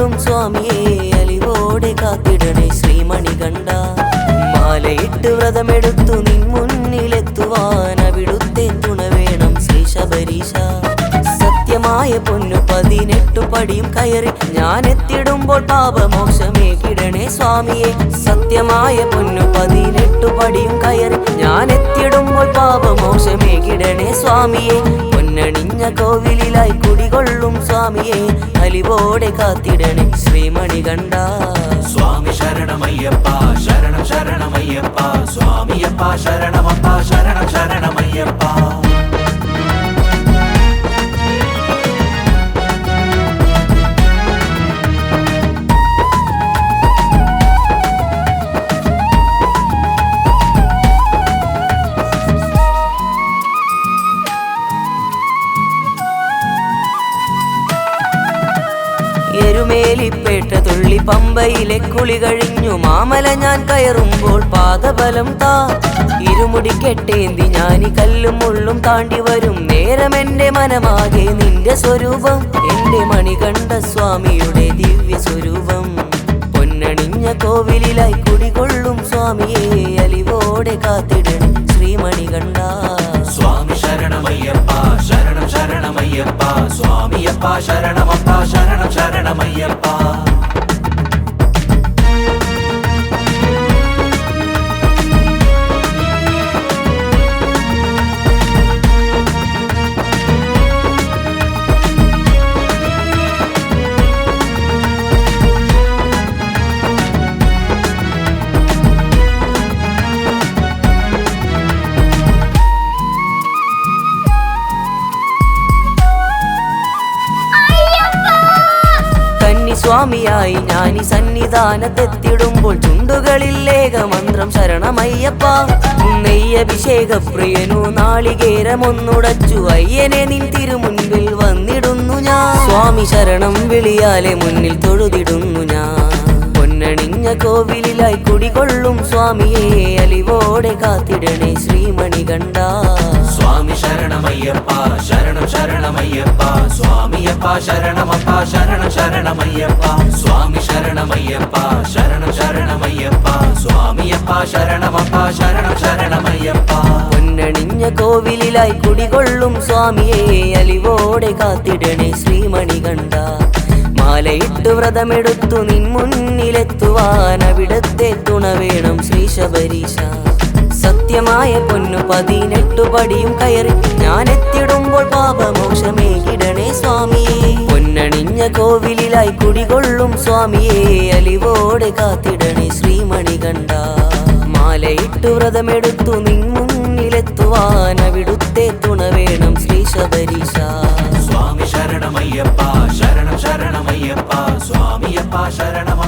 കുടികൊള്ളും സ്വാമിയെ അലിവോടെ കാത്തിടണേ ശ്രീമണികണ്ഠ. മാലയിട്ട് വ്രതമെടുത്തു നിൻ മുന്നിലെത്തുവാൻ അവിടുത്തെ തുണ വേണം ശ്രീ ശബരീശ. സത്യമായ പൊന്നു 18 പടിയും കയറി ഞാൻ എത്തിടുമ്പോൾ പാപമോക്ഷമേ കിടണേ സ്വാമിയെ. സത്യമായ പൊന്നു 18 പടിയും കയറി ഞാൻ എത്തിടുമ്പോൾ പാപമോക്ഷമേ കിടണേ സ്വാമിയെ. പൊന്നണിഞ്ഞ കോവിലിലായി കുടികൊള്ളും സ്വാമിയെ അലിവോടെ കാത്തിടണേ ശ്രീമണികണ്ഠ. സ്വാമി ശരണമയ്യപ്പ ശരണം ശരണമയ്യപ്പ സ്വാമിയപ്പ ശരണമപ്പ ശരണം ശരണമയ്യപ്പ. എരുമേലിപ്പേട്ട തുള്ളി പമ്പയിലെ കുളി കഴിഞ്ഞു മാമല ഞാൻ കയറുമ്പോൾ പാദബലം താ. ഇരുമുടി കെട്ടേന്തി ഞാനി കല്ലും മുള്ളും താണ്ടി വരും നേരം എന്റെ മനമാകെ നിന്റെ സ്വരൂപം. എന്റെ മണികണ്ഠ സ്വാമിയുടെ ദിവ്യ സ്വരൂപം. പൊന്നണിഞ്ഞ കോവിലിലായി കുടികൊള്ളും സ്വാമിയെ അലിവോടെ കാത്തിടണേ ശ്രീമണികണ്ഠ. സ്വാമി ശരണമയ്യപ്പ ശരണം ശരണമയ്യപ്പ സ്വാമിയപ്പ ശരണമപ്പ ശരണം ശരണമയ്യപ്പ. സ്വാമിയായി ഞാനി സന്നിധാനത്തെത്തിടുമ്പോൾ ചുണ്ടുകളിൽ ഏകമന്ത്രം ശരണമയ്യപ്പ. നെയ്യഭിഷേക പ്രിയനു നാളികേരമൊന്നുടച്ചു അയ്യനെ നിൻ തിരുമുൻപിൽ വന്നിടുന്നു ഞാൻ. സ്വാമി ശരണം വിളിയാലെ മുന്നിൽ തൊഴുതിടുന്നു ഞാൻ. പൊന്നണിഞ്ഞ കോവിലിലായി കുടികൊള്ളും സ്വാമിയെ അലിവോടെ കാത്തിടണേ ശ്രീമണികണ്ഠ. സ്വാമി ശരണമയ്യപ്പ ശരണം ശരണമയ്യപ്പ സ്വാമിയപ്പ ശരണമപ്പ ശരണം ശരണമയ്യപ്പ. സ്വാമി ശരണമയ്യപ്പ ശരണം ശരണമയ്യപ്പ സ്വാമിയപ്പ ശരണമപ്പ ശരണം ശരണമയ്യപ്പ. പൊന്നണിഞ്ഞ കോവിലിലായി കുടികൊള്ളും സ്വാമിയെ അലിവോടെ കാത്തിടണേ ശ്രീമണികണ്ഠ. മാലയിട്ട് വ്രതമെടുത്തു നിൻ മുന്നിലെത്തുവാൻ അവിടത്തെ തുണ വേണം ശ്രീ ശബരീശ. സത്യമായ പൊന്നു 18 പടിയും കയറി ഞാൻ എത്തിടുമ്പോൾ പാപമോക്ഷമേ കിടണേ സ്വാമിയെ. പൊന്നണിഞ്ഞ കോവിലിലായി കുടികൊള്ളും സ്വാമിയെ അലിവോടെ കാത്തിടണേ ശ്രീമണികണ്ഠ. മാലയിട്ട് വ്രതമെടുത്തു നിൻ മുന്നിലെത്തുവാൻ അവിടുത്തെ തുണ വേണം ശ്രീ ശബരീശ. സ്വാമി ശരണമയ്യപ്പ ശരണം ശരണമയ്യപ്പ സ്വാമിയപ്പ ശരണം